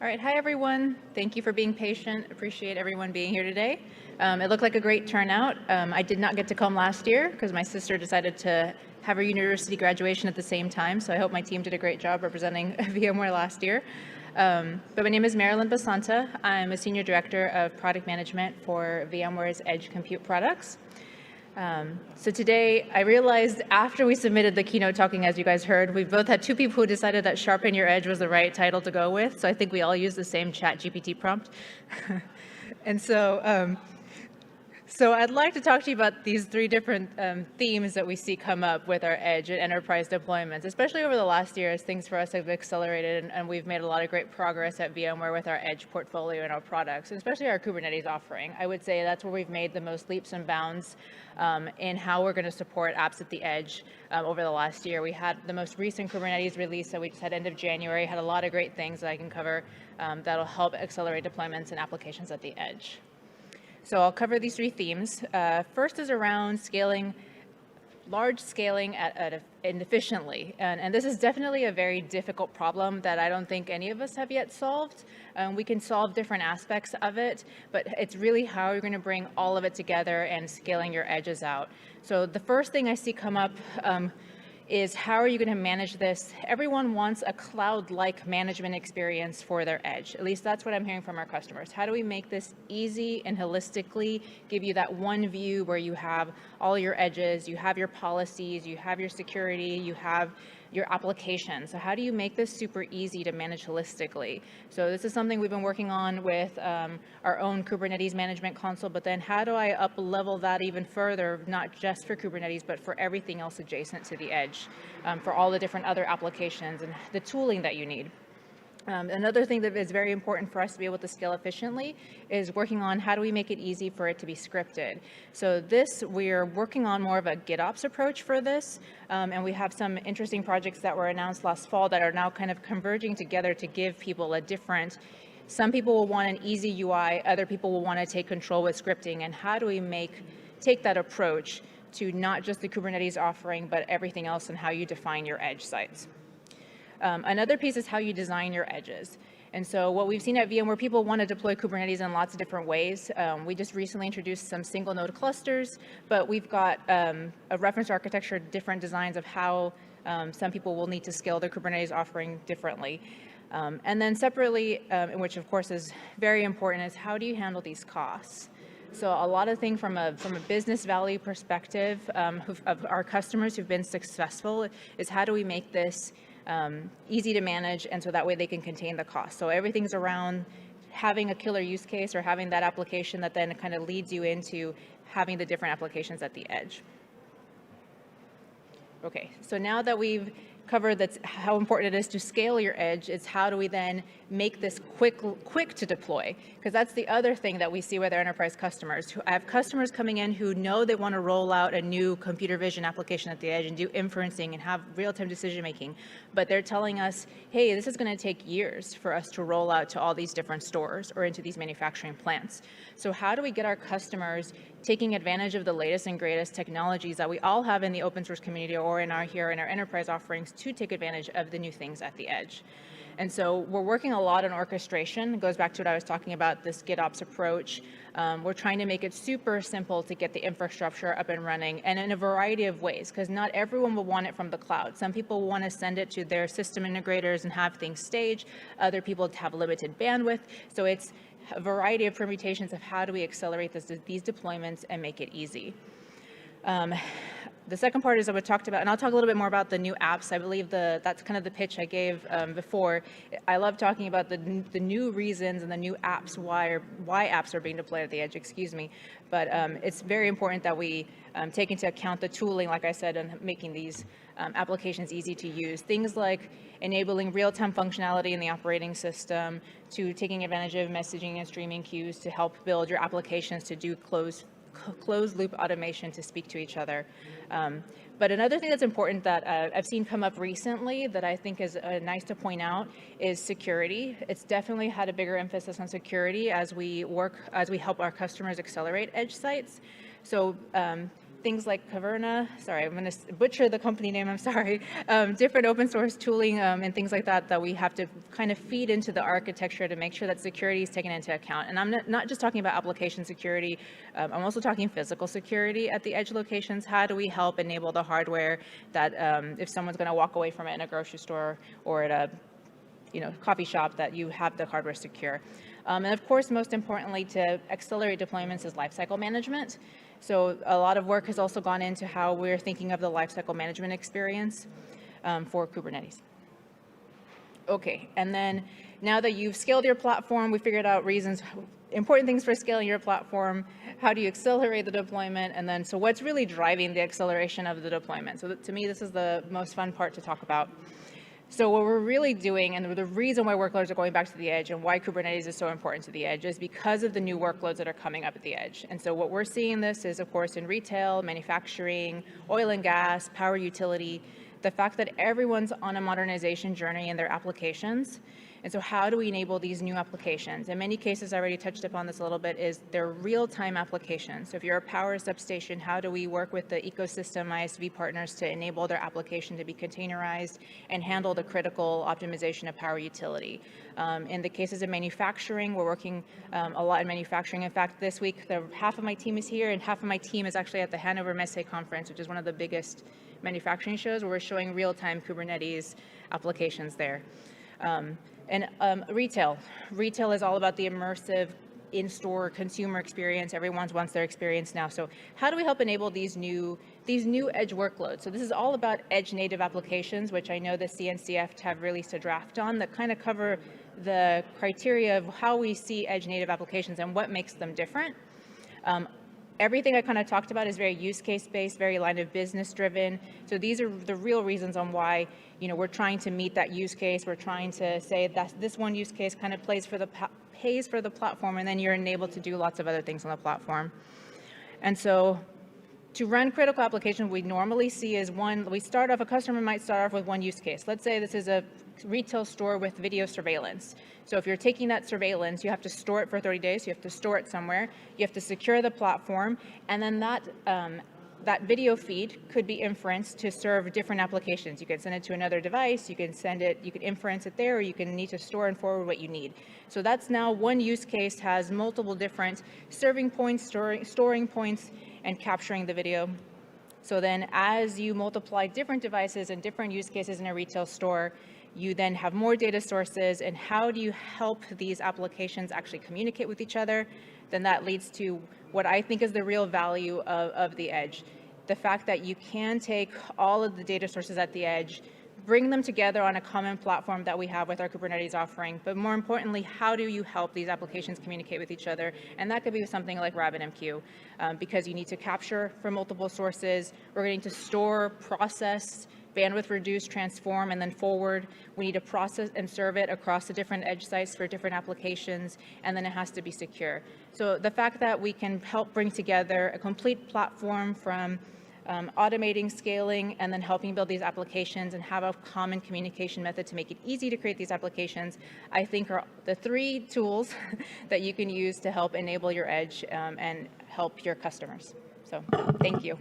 All right, hi everyone. Thank you for being patient. Appreciate everyone being here today. It looked like a great turnout. I did not get to come last year because my sister decided to have her university graduation at the same time, so I hope my team did a great job representing VMware last year. But my name is Marilyn Basanta. I'm a Senior Director of Product Management for VMware's Edge Compute products. So today, I realized after we submitted the keynote talking, as you guys heard, we both had two people who decided that Sharpen Your Edge was the right title to go with. So I think we all used the same ChatGPT prompt. And so I'd like to talk to you about these three different themes that we see come up with our Edge and enterprise deployments, especially over the last year as things for us have accelerated and we've made a lot of great progress at VMware with our Edge portfolio and our products, and especially our Kubernetes offering. I would say that's where we've made the most leaps and bounds in how we're going to support apps at the Edge over the last year. We had the most recent Kubernetes release that we just had end of January, had a lot of great things that I can cover that'll help accelerate deployments and applications at the Edge. So I'll cover these three themes. First is around scaling, large scaling and efficiently. And this is definitely a very difficult problem that I don't think any of us have yet solved. We can solve different aspects of it, but it's really how you're going to bring all of it together and scaling your edges out. So the first thing I see come up is how are you going to manage this? Everyone wants a cloud-like management experience for their edge. At least that's what I'm hearing from our customers. How do we make this easy and holistically give you that one view where you have all your edges, you have your policies, you have your security, you have your application. So how do you make this super easy to manage holistically? So this is something we've been working on with our own Kubernetes management console, but then how do I up-level that even further, not just for Kubernetes, but for everything else adjacent to the edge, for all the different other applications and the tooling that you need. Another thing that is very important for us to be able to scale efficiently is working on how do we make it easy for it to be scripted. So this, we're working on more of a GitOps approach for this, and we have some interesting projects that were announced last fall that are now kind of converging together to give people a different, some people will want an easy UI, other people will want to take control with scripting, and how do we take that approach to not just the Kubernetes offering, but everything else and how you define your edge sites. Another piece is how you design your edges. And so what we've seen at VMware, people want to deploy Kubernetes in lots of different ways. We just recently introduced some single node clusters, but we've got a reference architecture, different designs of how some people will need to scale their Kubernetes offering differently. And then separately, which of course is very important, is how do you handle these costs? So a lot of things from a business value perspective of our customers who've been successful is how do we make this easy to manage, and so that way they can contain the cost. So everything's around having a killer use case or having that application that then kind of leads you into having the different applications at the edge. Okay, so now that we've covered that's how important it is to scale your edge, it's how do we then make this quick to deploy? Because that's the other thing that we see with our enterprise customers. I have customers coming in who know they want to roll out a new computer vision application at the edge and do inferencing and have real-time decision making, but they're telling us, hey, this is going to take years for us to roll out to all these different stores or into these manufacturing plants. So how do we get our customers taking advantage of the latest and greatest technologies that we all have in the open source community or in our enterprise offerings to take advantage of the new things at the edge? And so we're working a lot on orchestration. It goes back to what I was talking about, this GitOps approach. We're trying to make it super simple to get the infrastructure up and running, and in a variety of ways, because not everyone will want it from the cloud. Some people want to send it to their system integrators and have things staged. Other people have limited bandwidth. So it's a variety of permutations of how do we accelerate these deployments and make it easy. The second part is that we talked about, and I'll talk a little bit more about the new apps. I believe that's kind of the pitch I gave before. I love talking about the new reasons and the new apps, why apps are being deployed at the edge, excuse me. But it's very important that we take into account the tooling, like I said, and making these applications easy to use. Things like enabling real-time functionality in the operating system, to taking advantage of messaging and streaming queues to help build your applications to do closed loop automation to speak to each other. But another thing that's important that I've seen come up recently that I think is nice to point out is security. It's definitely had a bigger emphasis on security as we help our customers accelerate edge sites. So things like Caverna, sorry, I'm going to butcher the company name, I'm sorry, different open source tooling and things like that we have to kind of feed into the architecture to make sure that security is taken into account. And I'm not just talking about application security, I'm also talking physical security at the edge locations. How do we help enable the hardware that if someone's going to walk away from it in a grocery store or at a coffee shop, that you have the hardware secure. And of course, most importantly, to accelerate deployments is lifecycle management. So a lot of work has also gone into how we're thinking of the lifecycle management experience for Kubernetes. Okay, and then now that you've scaled your platform, we figured out reasons, important things for scaling your platform, how do you accelerate the deployment, and then so what's really driving the acceleration of the deployment? So to me, this is the most fun part to talk about. So what we're really doing, and the reason why workloads are going back to the edge and why Kubernetes is so important to the edge, is because of the new workloads that are coming up at the edge. And so what we're seeing this is, of course, in retail, manufacturing, oil and gas, power utility, the fact that everyone's on a modernization journey in their applications. And so how do we enable these new applications? In many cases, I already touched upon this a little bit, is they're real-time applications. So if you're a power substation, how do we work with the ecosystem ISV partners to enable their application to be containerized and handle the critical optimization of power utility? In the cases of manufacturing, we're working a lot in manufacturing. In fact, this week, half of my team is here, and half of my team is actually at the Hanover Messe conference, which is one of the biggest manufacturing shows, where we're showing real-time Kubernetes applications there. Retail. Retail is all about the immersive in-store consumer experience. Everyone wants their experience now. So how do we help enable these new edge workloads? So this is all about edge native applications, which I know the CNCF have released a draft on that kind of cover the criteria of how we see edge native applications and what makes them different. Everything I kind of talked about is very use case based, very line of business driven. So these are the real reasons on why we're trying to meet that use case. We're trying to say that this one use case kind of pays for the platform, and then you're enabled to do lots of other things on the platform. And so to run critical applications, we normally see is a customer might start off with one use case. Let's say this is a retail store with video surveillance. So if you're taking that surveillance, you have to store it for 30 days. You have to store it somewhere. You have to secure the platform. And then that video feed could be inferenced to serve different applications. You can send it to another device. You can inference it there, or you can need to store and forward what you need. So that's now one use case has multiple different serving points, storing points, and capturing the video. So then as you multiply different devices and different use cases in a retail store, you then have more data sources, and how do you help these applications actually communicate with each other? Then that leads to what I think is the real value of the edge. The fact that you can take all of the data sources at the edge, bring them together on a common platform that we have with our Kubernetes offering, but more importantly, how do you help these applications communicate with each other? And that could be something like RabbitMQ, because you need to capture from multiple sources. We're going to store, process, bandwidth reduce, transform, and then forward. We need to process and serve it across the different edge sites for different applications, and then it has to be secure. So the fact that we can help bring together a complete platform from automating, scaling, and then helping build these applications and have a common communication method to make it easy to create these applications, I think are the three tools that you can use to help enable your edge and help your customers. So thank you.